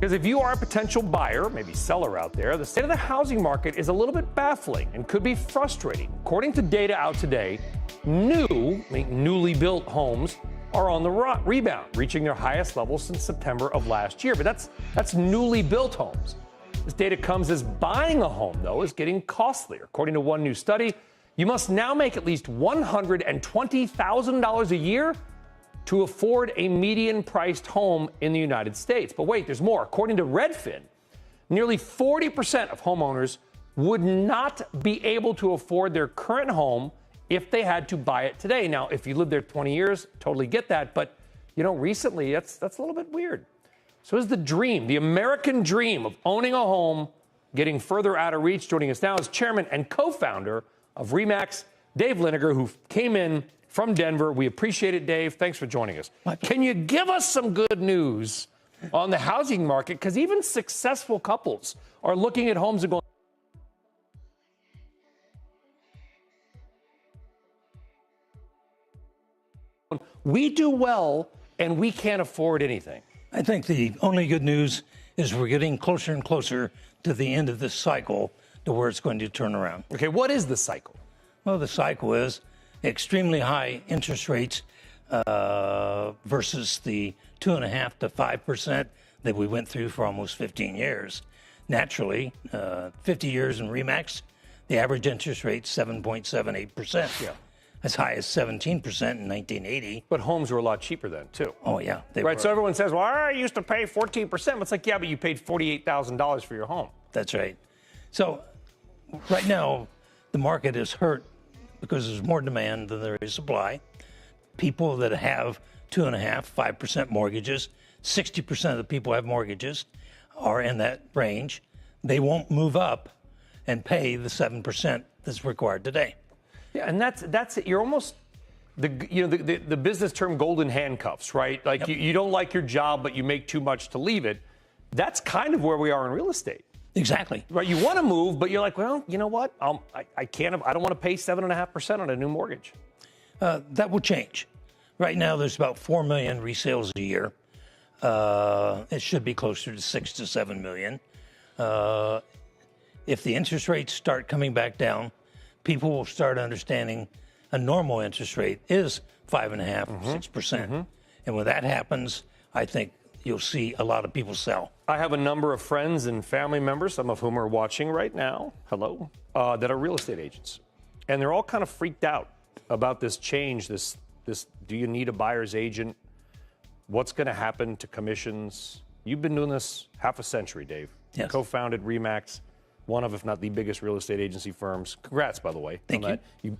Because if you are a potential buyer, maybe seller out there, the state of the housing market is a little bit baffling and could be frustrating. According to data out today, newly built homes are on the rebound, reaching their highest level since September of last year. But that's newly built homes. This data comes as buying a home, though, is getting costlier. According to one new study, you must now make at least $120,000 a year to afford a median-priced home in the United States. But wait, there's more. According to Redfin, nearly 40% of homeowners would not be able to afford their current home if they had to buy it today. Now, if you lived there 20 years, totally get that. But, recently, that's a little bit weird. So is the dream, the American dream of owning a home, getting further out of reach? Joining us now is chairman and co-founder of RE/MAX, Dave Liniger, who came in from Denver. We appreciate it, Dave. Thanks for joining us. Can you give us some good news on the housing market? Because even successful couples are looking at homes and going, we do well and we can't afford anything. I think the only good news is we're getting closer and closer to the end of this cycle to where it's going to turn around. Okay, what is the cycle? Well, the cycle is extremely high interest rates versus the 2.5% to 5% that we went through for almost 15 years. Naturally, 50 years in RE/MAX, the average interest rate 7.78%. Yeah. As high as 17% in 1980. But homes were a lot cheaper then, too. Oh, yeah. Right, so everyone says, well, I used to pay 14%. It's like, yeah, but you paid $48,000 for your home. That's right. So right now, the market is hurt because there's more demand than there is supply. People that have 2.5%, 5% mortgages, 60% of the people who have mortgages are in that range. They won't move up and pay the 7% that's required today. Yeah, and that's it. You're almost the business term golden handcuffs, right? Like you don't like your job, but you make too much to leave it. That's kind of where we are in real estate. Exactly. Right. You want to move, but you're like, well, you know what? I can't. I don't want to pay 7.5% on a new mortgage. That will change. Right now, there's about 4 million resales a year. It should be closer to 6 to 7 million. If the interest rates start coming back down, people will start understanding a normal interest rate is 5.5%, 6%. And when that happens, I think you'll see a lot of people sell. I have a number of friends and family members, some of whom are watching right now, hello, that are real estate agents. And they're all kind of freaked out about this change, this do you need a buyer's agent? What's going to happen to commissions? You've been doing this half a century, Dave. Yes. Co-founded RE/MAX, one of, if not the biggest real estate agency firms. Congrats, by the way. Thank you.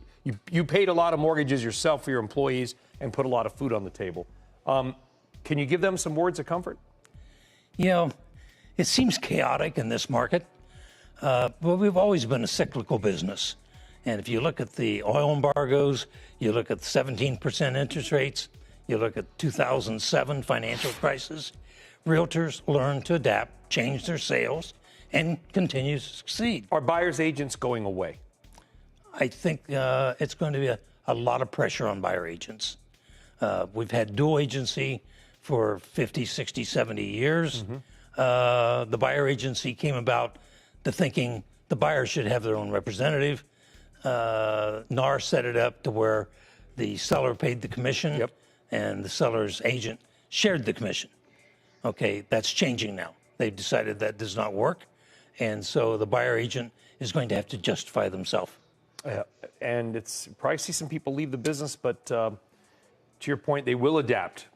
You paid a lot of mortgages yourself for your employees and put a lot of food on the table. Can you give them some words of comfort? It seems chaotic in this market, but we've always been a cyclical business. And if you look at the oil embargoes, you look at 17% interest rates, you look at 2007 financial crisis, realtors learn to adapt, change their sales, and continue to succeed. Are buyer's agents going away? I think it's going to be a lot of pressure on buyer agents. We've had dual agency for 50, 60, 70 years. The buyer agency came about to thinking the buyer should have their own representative. NAR set it up to where the seller paid the commission and the seller's agent shared the commission. Okay, that's changing now. They've decided that does not work. And so the buyer agent is going to have to justify themselves. And it's probably see some people leave the business, but to your point, they will adapt